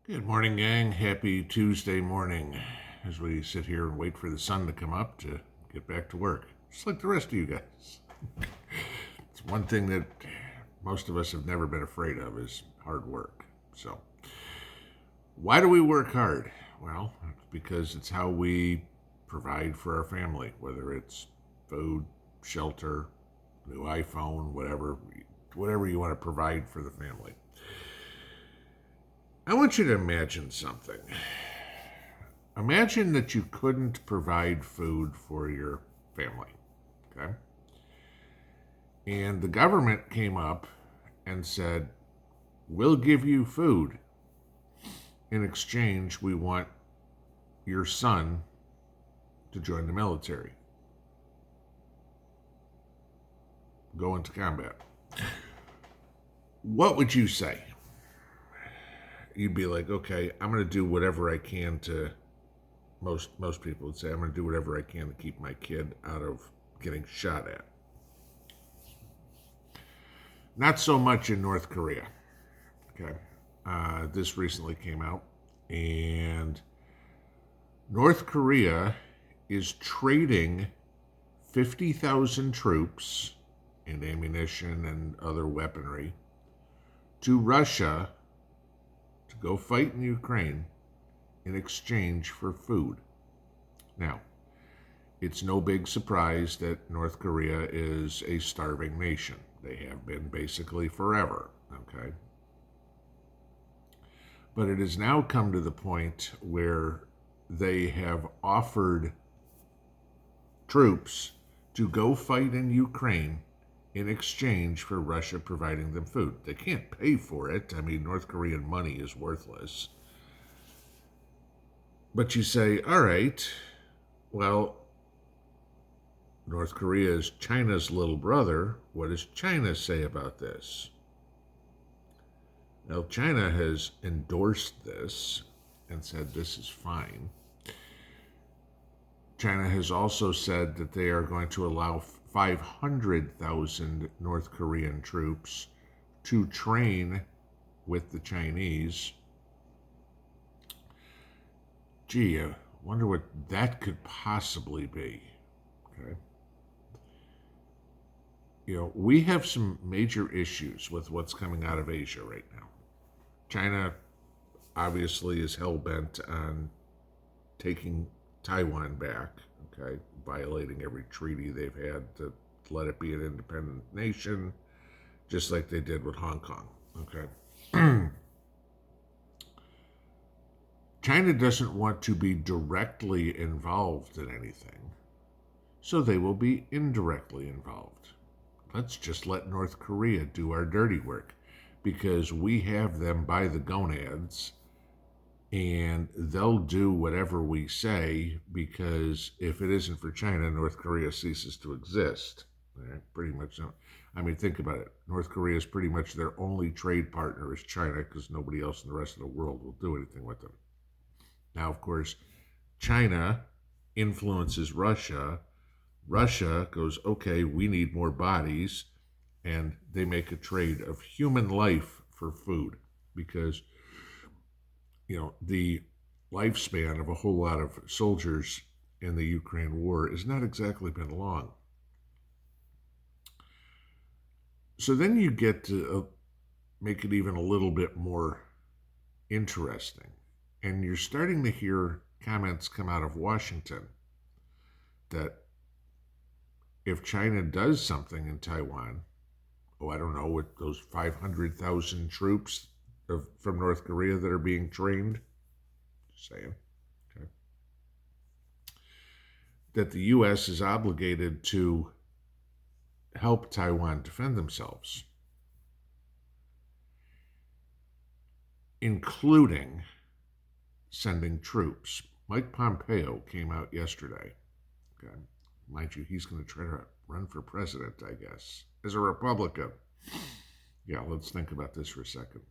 Good morning, gang. Happy Tuesday morning as we sit here and wait for the sun to come up to get back to work, just like the rest of you guys. It's one thing that most of us have never been afraid of is hard work. So, why do we work hard? Well, it's because it's how we provide for our family, whether it's food, shelter, new iPhone, whatever you want to provide for the family. I want you to imagine something. Imagine that you couldn't provide food for your family, okay? And the government came up and said, we'll give you food. In exchange, we want your son to join the military, go into combat. What would you say? You'd be like, okay, I'm going to do whatever I can to. Most people would say, I'm going to do whatever I can to keep my kid out of getting shot at. Not so much in North Korea. Okay, this recently came out, and North Korea is trading 50,000 troops and ammunition and other weaponry to Russia to go fight in Ukraine in exchange for food. Now, it's no big surprise that North Korea is a starving nation. They have been basically forever, okay? But it has now come to the point where they have offered troops to go fight in Ukraine in exchange for Russia providing them food. They can't pay for it. I mean, North Korean money is worthless. But you say, all right, well, North Korea is China's little brother. What does China say about this? Well, China has endorsed this and said this is fine. China has also said that they are going to allow 500,000 North Korean troops to train with the Chinese. Gee, I wonder what that could possibly be. Okay. We have some major issues with what's coming out of Asia right now. China obviously is hell-bent on taking Taiwan back, okay, violating every treaty they've had to let it be an independent nation, just like they did with Hong Kong, okay? China doesn't want to be directly involved in anything, so they will be indirectly involved. Let's just let North Korea do our dirty work because we have them by the gonads and they'll do whatever we say because if it isn't for China, North Korea ceases to exist. Right? Pretty much. I mean, think about it. North Korea is pretty much their only trade partner is China because nobody else in the rest of the world will do anything with them. Now, of course, China influences Russia. Russia goes, okay, we need more bodies, and they make a trade of human life for food because, the lifespan of a whole lot of soldiers in the Ukraine war has not exactly been long. So then you get to make it even a little bit more interesting. And you're starting to hear comments come out of Washington that if China does something in Taiwan, I don't know, with those 500,000 troops from North Korea that are being trained, just saying, okay, that the U.S. is obligated to help Taiwan defend themselves, including sending troops. Mike Pompeo came out yesterday. Okay. Mind you, he's going to try to run for president, I guess, as a Republican. Yeah, let's think about this for a second.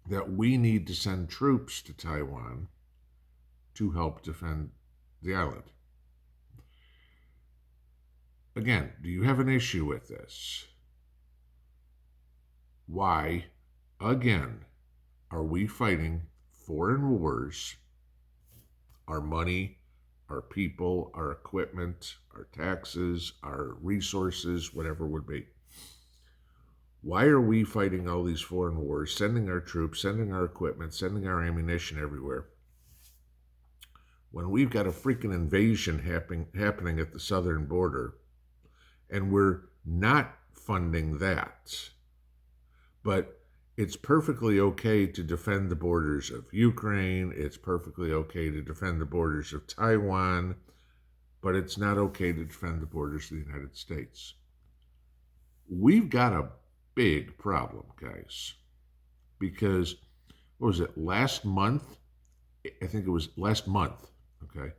That we need to send troops to Taiwan to help defend the island. Again, do you have an issue with this? Why, again, Are we fighting foreign wars, our money, our people, our equipment, our taxes, our resources, whatever it would be? Why are we fighting all these foreign wars, sending our troops, sending our equipment, sending our ammunition everywhere, when we've got a freaking invasion happening at the southern border, and we're not funding that? But it's perfectly okay to defend the borders of Ukraine. It's perfectly okay to defend the borders of Taiwan, but it's not okay to defend the borders of the United States. We've got a big problem, guys, because what was it, last month? I think it was last month, okay?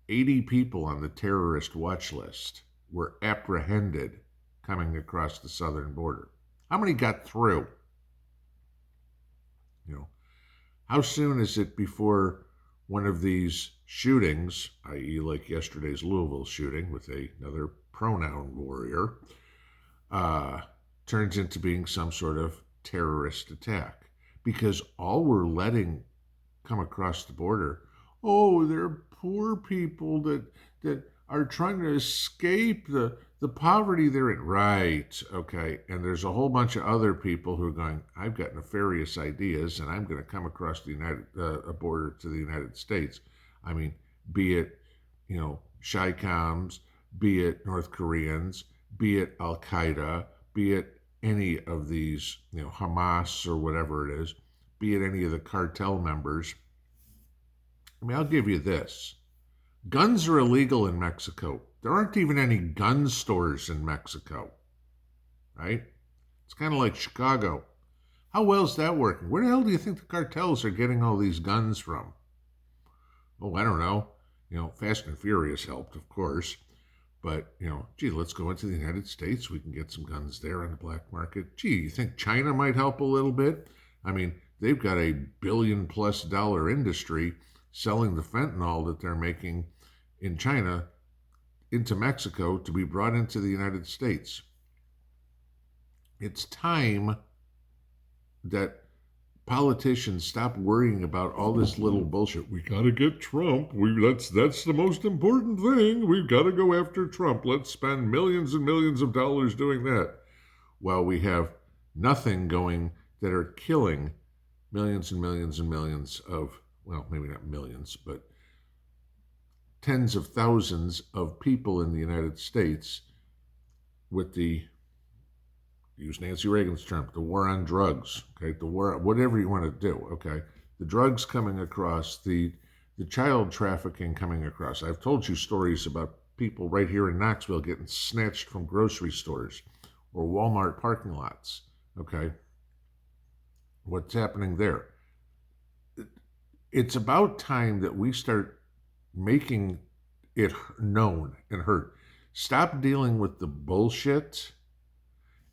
80 people on the terrorist watch list were apprehended coming across the southern border. How many got through? You know, how soon is it before one of these shootings, i.e., like yesterday's Louisville shooting with another pronoun warrior, turns into being some sort of terrorist attack? Because all we're letting come across the border, oh, they're poor people that are trying to escape the poverty they're in. Right, okay. And there's a whole bunch of other people who are going, I've got nefarious ideas, and I'm going to come across the a border to the United States. I mean, be it, Chi-Coms, be it North Koreans, be it Al-Qaeda, be it any of these, Hamas or whatever it is, be it any of the cartel members. I mean, I'll give you this. Guns are illegal in Mexico. There aren't even any gun stores in Mexico, right? It's kind of like Chicago. How well is that working? Where the hell do you think the cartels are getting all these guns from? Oh, I don't know. Fast and Furious helped, of course. But, gee, let's go into the United States. We can get some guns there on the black market. Gee, you think China might help a little bit? I mean, they've got a $1 billion+ industry selling the fentanyl that they're making in China into Mexico to be brought into the United States. It's time that politicians stop worrying about all this little bullshit. We got to get Trump. That's the most important thing. We've got to go after Trump. Let's spend millions and millions of dollars doing that. While we have nothing going that are killing millions and millions and millions of, well, maybe not millions, but tens of thousands of people in the United States with the, use Nancy Reagan's term, the war on drugs, okay, the war, whatever you want to do, okay, the drugs coming across, the child trafficking coming across. I've told you stories about people right here in Knoxville getting snatched from grocery stores or Walmart parking lots, okay? What's happening there? It's about time that we start making it known and heard. Stop dealing with the bullshit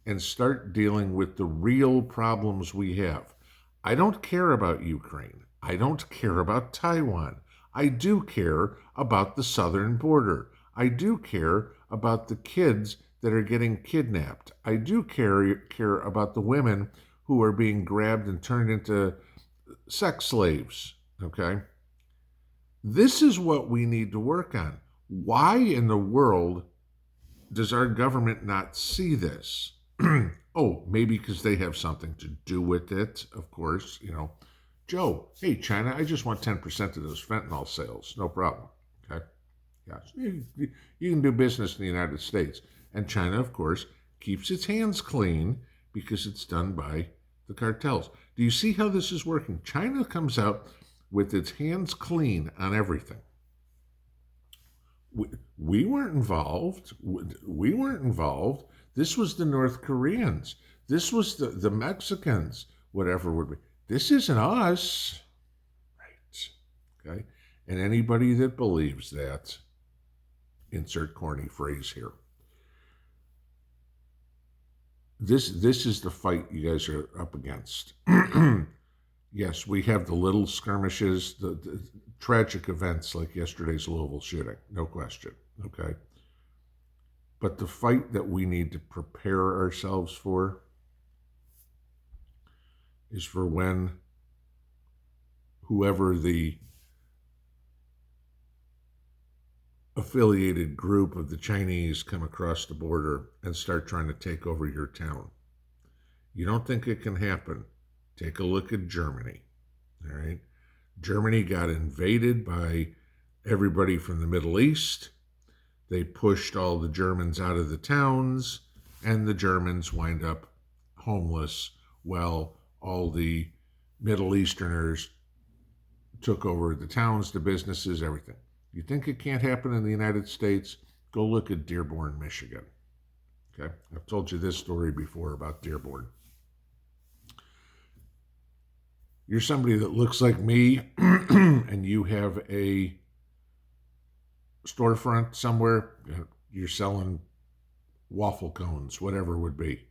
and start dealing with the real problems we have. I don't care about Ukraine. I don't care about Taiwan. I do care about the southern border. I do care about the kids that are getting kidnapped. I do care about the women who are being grabbed and turned into sex slaves, okay? This is what we need to work on. Why in the world does our government not see this? Oh, maybe because they have something to do with it, of course. Joe, hey, China, I just want 10% of those fentanyl sales. No problem. Okay? Yes. You can do business in the United States. And China, of course, keeps its hands clean because it's done by the cartels. Do you see how this is working? China comes out with its hands clean on everything. We weren't involved. We weren't involved. This was the North Koreans. This was the Mexicans, whatever would be. This isn't us. Right. Okay? And anybody that believes that, insert corny phrase here. This is the fight you guys are up against. Yes, we have the little skirmishes, the tragic events like yesterday's Louisville shooting, no question, okay? But the fight that we need to prepare ourselves for is for when whoever the affiliated group of the Chinese come across the border and start trying to take over your town. You don't think it can happen? Take a look at Germany. All right. Germany got invaded by everybody from the Middle East. They pushed all the Germans out of the towns, and the Germans wind up homeless while all the Middle Easterners took over the towns, the businesses, everything. You think it can't happen in the United States? Go look at Dearborn, Michigan. Okay, I've told you this story before about Dearborn. You're somebody that looks like me and you have a storefront somewhere, you're selling waffle cones, whatever it would be.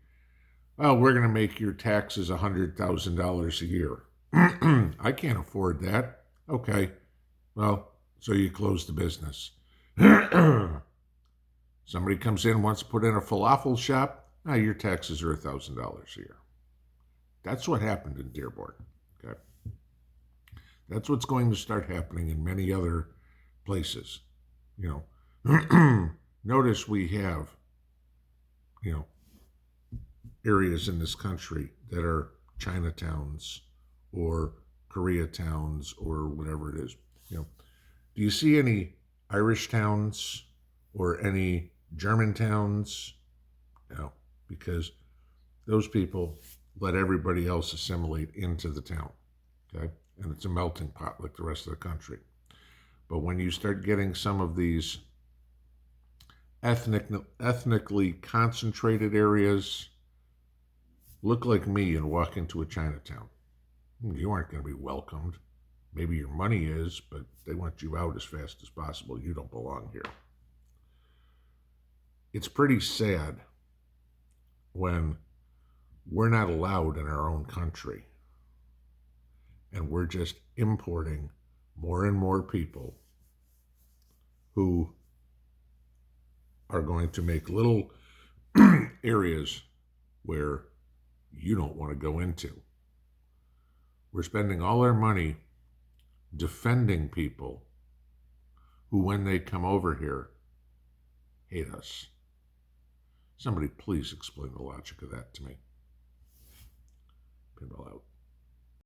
Well, we're going to make your taxes $100,000 a year. I can't afford that. Okay, well, so you close the business. Somebody comes in, wants to put in a falafel shop. Now your taxes are $1,000 a year. That's what happened in Dearborn. Okay, that's what's going to start happening in many other places. You know, notice we have, areas in this country that are Chinatowns or Koreatowns or whatever it is. Do you see any Irish towns or any German towns? No, because those people let everybody else assimilate into the town. Okay, and it's a melting pot like the rest of the country. But when you start getting some of these ethnically concentrated areas, look like me and walk into a Chinatown. You aren't going to be welcomed. Maybe your money is, but they want you out as fast as possible. You don't belong here. It's pretty sad when we're not allowed in our own country and we're just importing more and more people who are going to make little areas where you don't want to go into. We're spending all our money defending people who, when they come over here, hate us. Somebody please explain the logic of that to me. Pinball out.